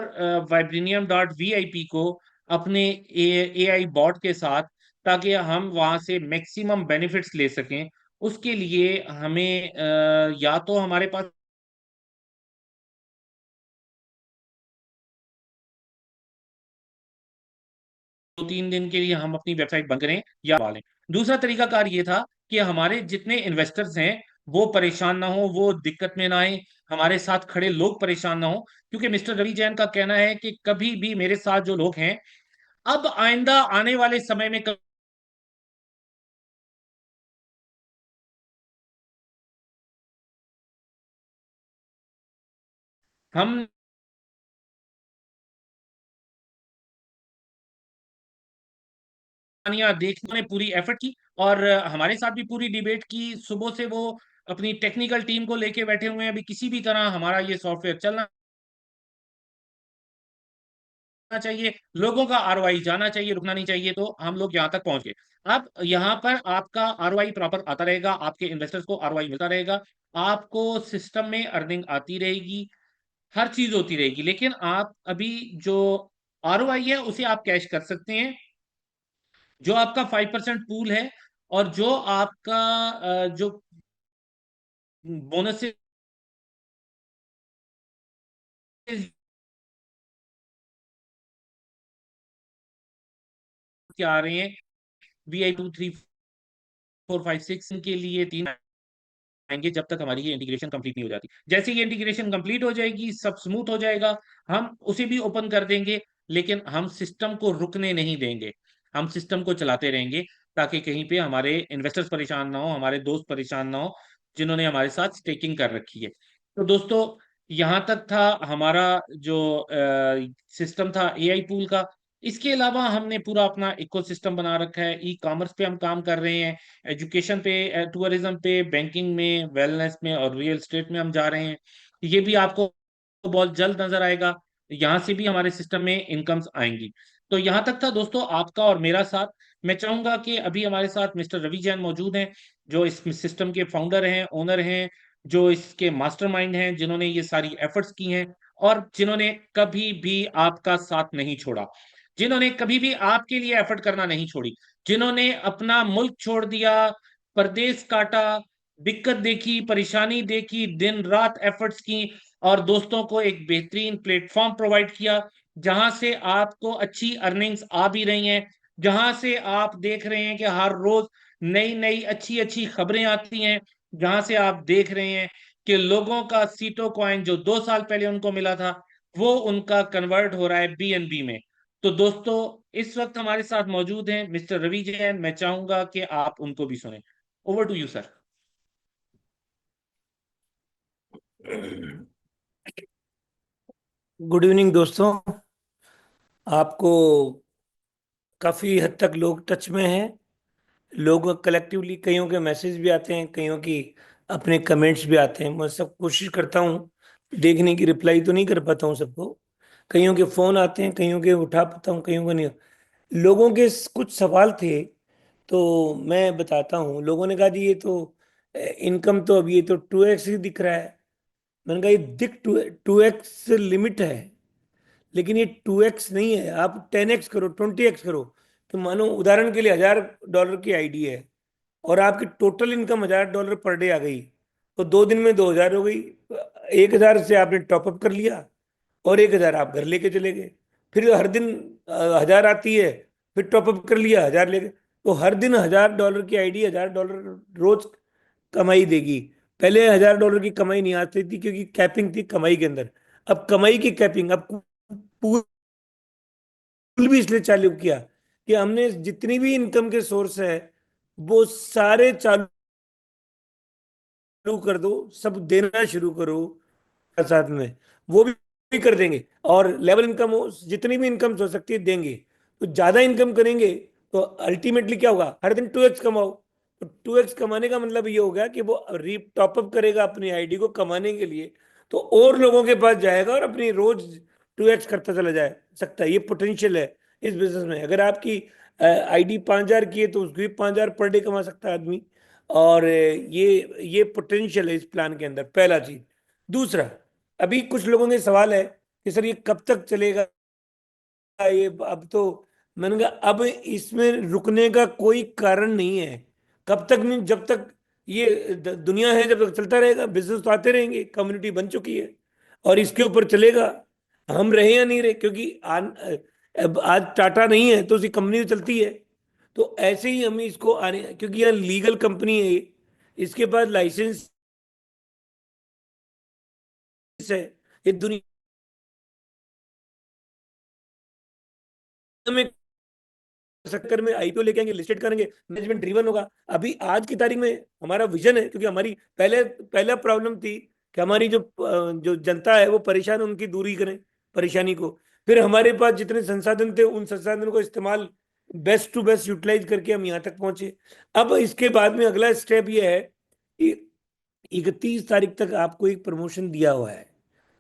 vibranium.vip को, अपने एआई बॉट के साथ, ताकि हम वहां से मैक्सिमम बेनिफिट्स ले सकें। उसके लिए हमें या तो हमारे पास 2-3 दिन के लिए हम अपनी वेबसाइट बंद करें या वालें। दूसरा तरीकाकार ये था कि हमारे जितने इन्वेस्टर्स हैं वो परेशान ना हो, वो दिक्कत में ना आए, हमारे साथ खड़े लोग परेशान ना हो। क्योंकि मिस्टर रवि जैन का कहना है कि कभी भी मेरे साथ जो लोग हैं, अब आइंदा आने वाले समय में हम देखने ने पूरी एफर्ट की, और हमारे साथ भी पूरी डिबेट की। सुबह से वो अपनी टेक्निकल टीम को लेके बैठे हुए हैं, अभी किसी भी तरह हमारा ये सॉफ्टवेयर चलना चाहिए, लोगों का आरओआई जाना चाहिए, रुकना नहीं चाहिए। तो हम लोग यहाँ तक पहुंच गए। अब यहाँ पर आपका आरओआई प्रॉपर आता रहेगा, आपके इन्वेस्टर्स को आरओआई मिलता रहेगा, आपको सिस्टम में अर्निंग आती रहेगी, हर चीज होती रहेगी। लेकिन आप अभी जो आरओआई है उसे आप कैश कर सकते हैं, जो आपका 5% पूल है, और जो आपका जो बोनस के आ रहे हैं, VI 2 3 4 5 6 के लिए 3 आएंगे, जब तक हमारी ये इंटीग्रेशन कंप्लीट नहीं हो जाती। जैसे ये इंटीग्रेशन कंप्लीट हो जाएगी, सब स्मूथ हो जाएगा, हम उसे भी ओपन कर देंगे। लेकिन हम सिस्टम को रुकने नहीं देंगे, हम सिस्टम को चलाते रहेंगे, ताकि कहीं पे हमारे इन्वेस्टर्स परेशान ना हो, हमारे दोस्त परेशान ना हो, जिन्होंने हमारे साथ स्टेकिंग कर रखी है। तो दोस्तों, यहाँ तक था हमारा जो सिस्टम था एआई पूल का। इसके अलावा हमने पूरा अपना इकोसिस्टम बना रखा है, ई कॉमर्स पे हम काम कर रहे हैं, एजुकेशन पे, टूरिज्म पे, बैंकिंग में, वेलनेस में और रियल एस्टेट में हम जा रहे हैं। ये भी आपको बहुत जल्द नजर आएगा, यहाँ से भी हमारे सिस्टम में इनकम्स आएंगी। तो यहाँ तक था दोस्तों आपका और मेरा साथ। मैं चाहूंगा कि अभी हमारे साथ मिस्टर रवि जैन मौजूद हैं, जो इस सिस्टम के फाउंडर हैं, ओनर हैं, जो इसके मास्टरमाइंड हैं, जिन्होंने ये सारी एफर्ट्स की हैं, और जिन्होंने कभी भी आपका साथ नहीं छोड़ा, जिन्होंने कभी भी आपके लिए एफर्ट करना नहीं छोड़ी, जिन्होंने अपना मुल्क छोड़ दिया, परदेश काटा, दिक्कत देखी, परेशानी देखी, दिन रात एफर्ट्स की, और दोस्तों को एक बेहतरीन प्लेटफॉर्म प्रोवाइड किया, जहां से आपको अच्छी अर्निंग्स आ भी रही हैं, जहां से आप देख रहे हैं कि हर रोज नई नई अच्छी अच्छी खबरें आती हैं, जहां से आप देख रहे हैं कि लोगों का सीटो कॉइन जो 2 साल पहले उनको मिला था, वो उनका कन्वर्ट हो रहा है बीएनबी में। तो दोस्तों, इस वक्त हमारे साथ मौजूद हैं मिस्टर रवि जैन। मैं चाहूंगा कि आप उनको भी सुने। Over to you sir. Good evening दोस्तों। आपको काफी हद तक लोग टच में हैं। लोग कलेक्टिवली, कईयों के मैसेज भी आते हैं, कईयों की अपने कमेंट्स भी आते हैं। मैं सब कोशिश करता हूँ देखने की, रिप्लाई तो नहीं कर पाता हूँ सबको। कईयों के फोन आते हैं, कईयों के उठा पाता हूँ, कईयों को नहीं। लोगों के कुछ सवाल थे, तो मैं बताता हूँ। लोगों ने कहा जी ये तो इनकम तो अब ये तो 2x ही दिख रहा है। मैंने कहा ये दिख 2x लिमिट है, लेकिन ये 2x नहीं है। आप 10x करो, 20x करो। तो मानो उदाहरण के लिए $1000 की आईडी है और आपकी टोटल इनकम $1000 पर डे आ गई, तो 2 दिन में 2000 हो गई। 1000 से आपने टॉपअप कर लिया और 1000 आप घर लेके चले गए। फिर हर दिन 1000 आती है, फिर टॉपअप कर लिया, 1000 ले गए। तो हर दिन $1000 की आईडी $1000 रोज कमाई देगी। पहले $1000 की कमाई नहीं आती थी क्योंकि कैपिंग थी कमाई के अंदर। अब कमाई की कैपिंग, अब पूल भी इसलिए चालू किया कि हमने जितनी भी इनकम के सोर्स है वो सारे चालू कर दो, सब देना शुरू करो साथ में। वो भी कर देंगे। और लेवल इनकम हो, जितनी भी इनकम हो सकती है देंगे। तो ज्यादा इनकम करेंगे तो अल्टीमेटली क्या होगा, हर दिन 2x कमाओ। तो 2x कमाने का मतलब ये हो गया कि वो री टॉपअप करेगा अपनी आईडी को कमाने के लिए, तो और लोगों के पास जाएगा और अपनी रोज 2x करता चला जाए सकता है। ये पोटेंशियल है इस बिजनेस में। अगर आपकी आईडी 5000 की है तो उसकी भी 5000 पर डे कमा सकता है आदमी। और ये पोटेंशियल है इस प्लान के अंदर, पहला चीज। दूसरा, अभी कुछ लोगों के सवाल है कि सर ये कब तक चलेगा, ये अब तो। मैंने कहा अब इसमें रुकने का कोई कारण नहीं है। कब तक नहीं, जब तक ये दुनिया है जब तक चलता रहेगा। बिजनेस तो आते रहेंगे, कम्युनिटी बन चुकी है और इसके ऊपर चलेगा। हम रहे या नहीं रहे, क्योंकि अब आज टाटा नहीं है तो उसकी कंपनी तो चलती है। तो ऐसे ही हम इसको आने, क्योंकि यहाँ लीगल कंपनी है ये, इसके पास लाइसेंस है। ये दुनिया में चक्कर में आईपीओ लेके आएंगे, लिस्टेड करेंगे, मैनेजमेंट ड्रिवन होगा। अभी आज की तारीख में हमारा विजन है, क्योंकि हमारी पहला प्रॉब्लम थी कि हमारी जो जनता है वो परेशान है, उनकी दूरी करें परेशानी को। फिर हमारे पास जितने संसाधन थे उन संसाधनों को इस्तेमाल बेस्ट टू बेस्ट यूटिलाइज करके हम यहाँ तक पहुंचे। अब इसके बाद में अगला स्टेप ये है कि 31 तारीख तक आपको एक प्रमोशन दिया हुआ है,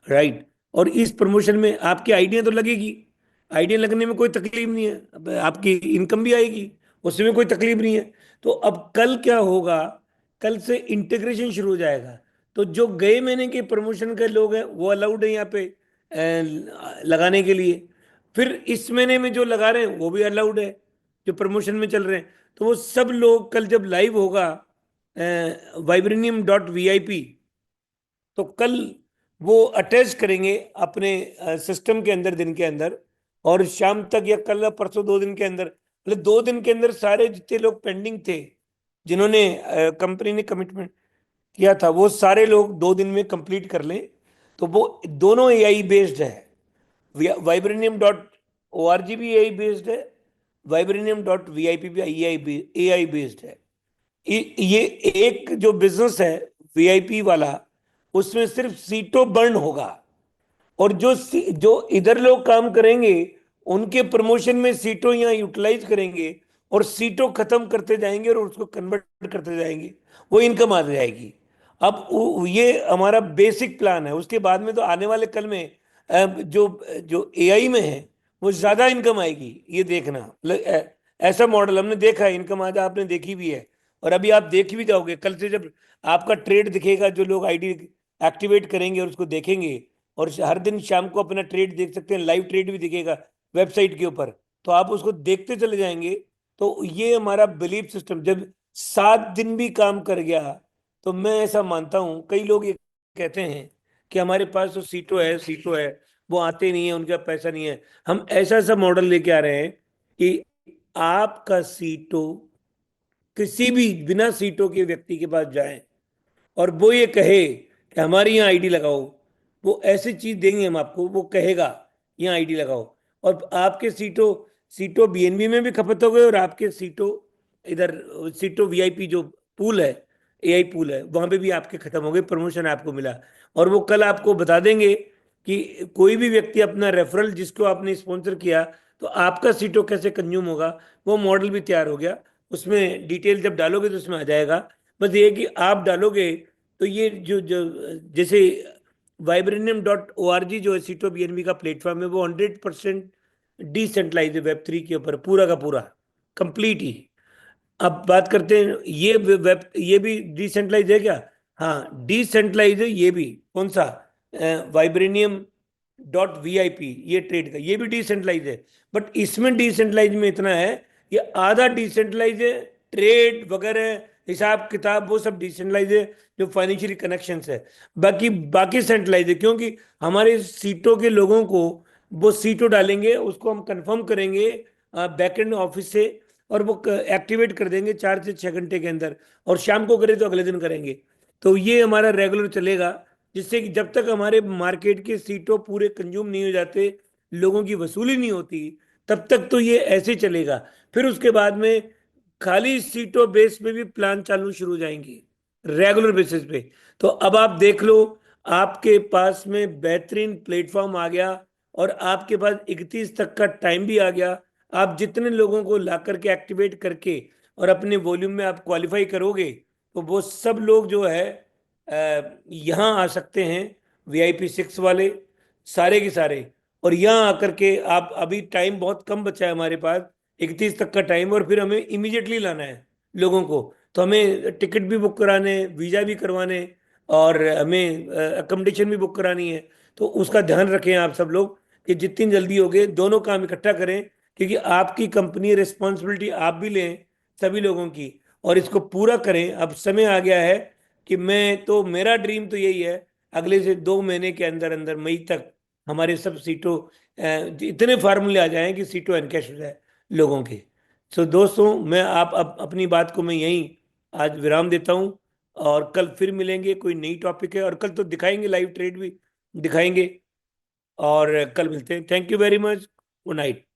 राइट। और इस प्रमोशन में आपकी आइडिया तो लगेगी। आइडिया लगने में कोई तकलीफ नहीं है, अब आपकी इनकम भी आएगी, उसमें कोई तकलीफ नहीं है। तो अब कल क्या होगा, कल से इंटीग्रेशन शुरू हो जाएगा। तो जो गए महीने के प्रमोशन के लोग हैं वो अलाउड है यहाँ पे लगाने के लिए। फिर इस महीने में जो लगा रहे हैं वो भी अलाउड है, जो प्रमोशन में चल रहे हैं। तो वो सब लोग कल जब लाइव होगा vibranium.vip, तो कल वो अटैच करेंगे अपने सिस्टम के अंदर दिन के अंदर। और शाम तक या कल या परसों 2 दिन के अंदर, मतलब 2 दिन के अंदर सारे जितने लोग पेंडिंग थे, जिन्होंने कंपनी ने कमिटमेंट किया था, वो सारे लोग 2 दिन में कंप्लीट कर लें। तो वो दोनों एआई बेस्ड है। vibranium.org भी एआई बेस्ड है, vibranium.vip भी एआई बेस्ड है। ये एक जो बिजनेस है वीआईपी वाला, उसमें सिर्फ सीटों बर्न होगा। और जो इधर लोग काम करेंगे उनके प्रमोशन में सीटों यहाँ यूटिलाइज करेंगे और सीटों खत्म करते जाएंगे और उसको कन्वर्ट करते जाएंगे, वो इनकम आ जाएगी। अब ये हमारा बेसिक प्लान है। उसके बाद में तो आने वाले कल में जो जो एआई में है वो ज्यादा इनकम आएगी, ये देखना। ऐसा मॉडल हमने देखा है, इनकम आज आपने देखी भी है और अभी आप देख भी जाओगे। कल से जब आपका ट्रेड दिखेगा, जो लोग आईडी एक्टिवेट करेंगे और उसको देखेंगे, और हर दिन शाम को अपना ट्रेड देख सकते हैं, लाइव ट्रेड भी दिखेगा वेबसाइट के ऊपर, तो आप उसको देखते चले जाएंगे। तो ये हमारा बिलीफ सिस्टम जब 7 दिन भी काम कर गया, तो मैं ऐसा मानता हूं, कई लोग ये कहते हैं कि हमारे पास तो सीटो है, वो आते नहीं है, उनका पैसा नहीं है। हम ऐसा ऐसा मॉडल लेके आ रहे हैं कि आपका सीटो किसी भी बिना सीटों के व्यक्ति के पास जाए और वो ये कहे कि हमारी यहाँ आईडी लगाओ, वो ऐसी चीज देंगे हम आपको, वो कहेगा यहाँ आईडी लगाओ। और आपके सीटों सीटों बीएनबी में भी खपत हो गए, और आपके सीटों इधर सीटों वीआईपी जो पूल है, एआई पूल है, वहां पे भी आपके खत्म हो गए, प्रमोशन आपको मिला। और वो कल आपको बता देंगे कि कोई भी व्यक्ति अपना रेफरल जिसको आपने स्पॉन्सर किया तो आपका सीटो कैसे कंज्यूम होगा, वो मॉडल भी तैयार हो गया। उसमें डिटेल जब डालोगे तो उसमें आ जाएगा। बस ये कि आप डालोगे तो ये जो जो जैसे vibranium.org जो है सीटो बीएनबी का प्लेटफॉर्म है, वो 100% डिसेंट्रलाइज है वेब 3 के ऊपर, पूरा का पूरा कंप्लीट ही। अब बात करते हैं ये वेब, ये भी डिसेंट्रलाइज है क्या? हाँ डिसेंट्रलाइज है ये भी। कौन सा? vibranium.vip, ये ट्रेड का ये भी डिसेंट्रलाइज है। बट इसमें डिसेंट्रलाइज में इतना है कि आधा डिसेंट्रलाइज है, ट्रेड वगैरह हिसाब किताब वो सब डिसेंट्रलाइज है, जो फाइनेंशियल कनेक्शंस है। बाकी बाकी सेंट्रलाइज है, क्योंकि हमारे सीटों के लोगों को वो सीटों डालेंगे, उसको हम कंफर्म करेंगे बैकएंड ऑफिस से, और वो एक्टिवेट कर देंगे 4 से 6 घंटे के अंदर, और शाम को करें तो अगले दिन करेंगे। तो ये हमारा रेगुलर चलेगा, जिससे कि जब तक हमारे मार्केट के सीटों पूरे कंज्यूम नहीं हो जाते, लोगों की वसूली नहीं होती, तब तक तो ये ऐसे चलेगा। फिर उसके बाद में खाली सीटों बेस पे भी प्लान चालू शुरू हो जाएंगे रेगुलर बेसिस पे। तो अब आप देख लो, आपके पास में बेहतरीन प्लेटफॉर्म आ गया, और आपके पास 31 तक का टाइम भी आ गया। आप जितने लोगों को ला करके एक्टिवेट करके और अपने वॉल्यूम में आप क्वालिफाई करोगे, तो वो सब लोग जो है यहाँ आ सकते हैं, VIP 6 वाले सारे के सारे। और यहाँ आकर के आप, अभी टाइम बहुत कम बचा है हमारे पास, 31 तक का टाइम, और फिर हमें इमीडिएटली लाना है लोगों को। तो हमें टिकट भी बुक कराने, वीज़ा भी करवाने, और हमें अकोमोडेशन भी बुक करानी है। तो उसका ध्यान रखें आप सब लोग कि जितनी जल्दी होगे दोनों काम इकट्ठा करें, क्योंकि आपकी कंपनी रिस्पॉन्सिबिलिटी आप भी लें सभी लोगों की, और इसको पूरा करें। अब समय आ गया है कि मैं तो, मेरा ड्रीम तो यही है, अगले से 2 महीने के अंदर अंदर मई तक हमारे सब सीटों इतने फार्मूले आ जाएं कि सीटों एनकैश हो जाए लोगों के। सो दोस्तों, मैं आप अपनी बात को मैं यहीं आज विराम देता हूं, और कल फिर मिलेंगे, कोई नई टॉपिक है, और कल तो दिखाएंगे, लाइव ट्रेड भी दिखाएंगे, और कल मिलते हैं। Thank you very much. Good night.